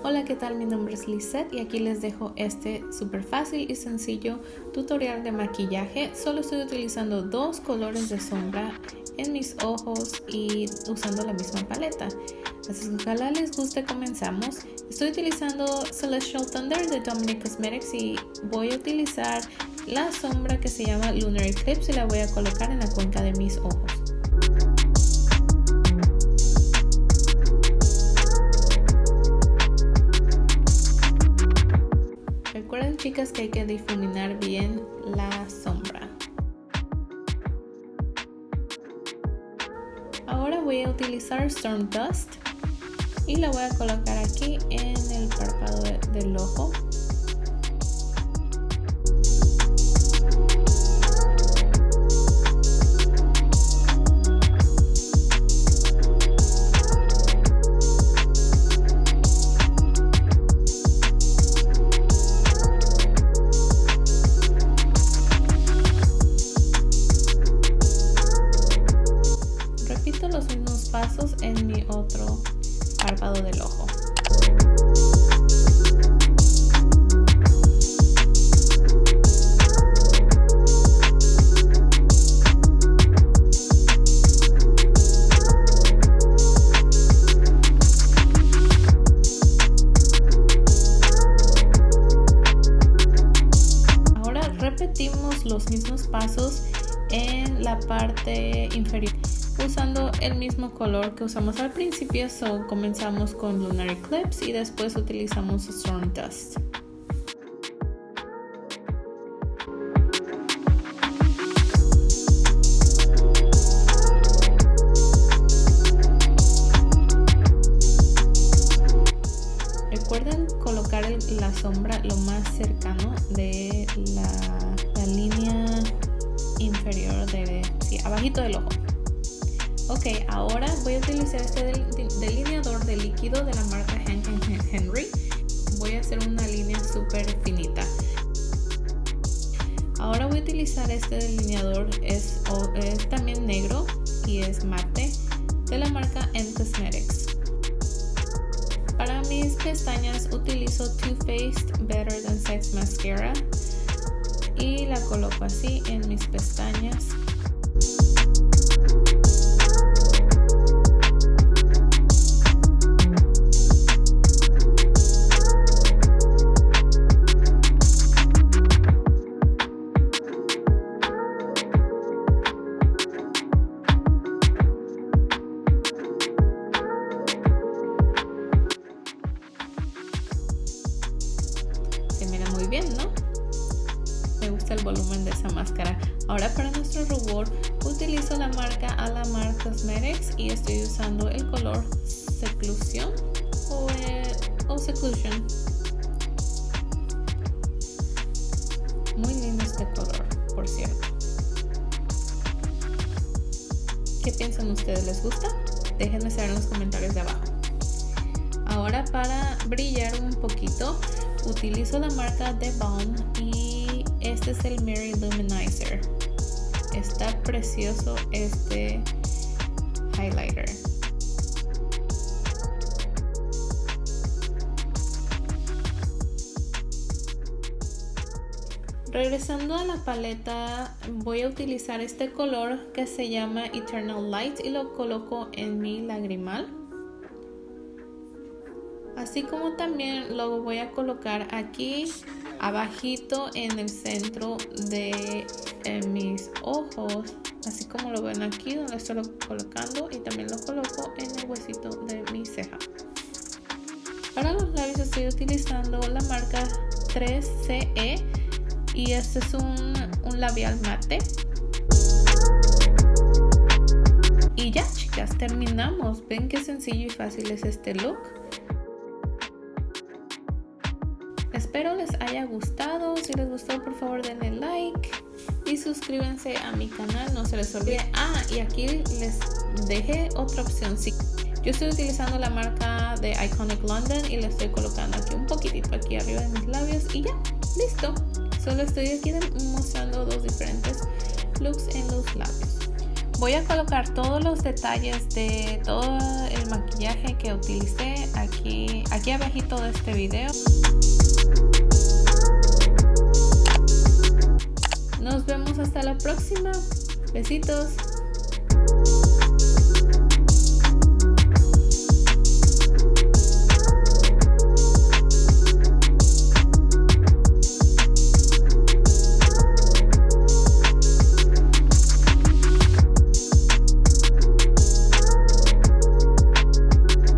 Hola, ¿qué tal? Mi nombre es Lisette y aquí les dejo este súper fácil y sencillo tutorial de maquillaje. Solo estoy utilizando dos colores de sombra en mis ojos y usando la misma paleta. Así que ojalá les guste. Comenzamos. Estoy utilizando Celestial Thunder de Dominic Cosmetics y voy a utilizar la sombra que se llama Lunar Eclipse y la voy a colocar en la cuenca de mis ojos. Recuerden, chicas, que hay que difuminar bien la sombra. Ahora voy a utilizar Storm Dust y la voy a colocar aquí en el párpado del ojo. Repito los mismos pasos en mi otro párpado del ojo. Ahora repetimos los mismos pasos en la parte inferior, usando el mismo color que usamos al principio. Comenzamos con Lunar Eclipse y después utilizamos Storm Dust. Recuerden colocar la sombra lo más cercano de la línea inferior abajito del ojo. Ok, ahora voy a utilizar este delineador de líquido de la marca Hank & Henry. Voy a hacer una línea súper finita. Ahora voy a utilizar este delineador, es también negro y es mate, de la marca M Cosmetics. Para mis pestañas utilizo Too Faced Better Than Sex Mascara y la coloco así en mis pestañas. Se mira muy bien, ¿no? Me gusta el volumen de esa máscara. Ahora para nuestro rubor utilizo la marca Alamar Cosmetics y estoy usando el color Seclusion o Seclusion. Muy lindo este color, por cierto. ¿Qué piensan ustedes? ¿Les gusta? Déjenme saber en los comentarios de abajo. Ahora para brillar un poquito utilizo la marca The Balm y este es el Mary Luminizer. Está precioso este highlighter. Regresando a la paleta, voy a utilizar este color que se llama Eternal Light y lo coloco en mi lagrimal. Así como también lo voy a colocar aquí abajito en el centro de mis ojos, así como lo ven aquí donde estoy colocando, y también lo coloco en el huesito de mi ceja. Para los labios estoy utilizando la marca 3CE y este es un labial mate. Y ya, chicas, terminamos. Ven qué sencillo y fácil es este look. Espero les haya gustado. Si les gustó, por favor denle like y suscríbanse a mi canal, no se les olvide. Y aquí les dejé otra opción. Sí, yo estoy utilizando la marca de Iconic London y le estoy colocando aquí un poquitito aquí arriba de mis labios y ya, listo. Solo estoy aquí mostrando dos diferentes looks en los labios. voy a colocar todos los detalles de todo el maquillaje que utilicé aquí abajito de este video. Nos vemos hasta la próxima. Besitos.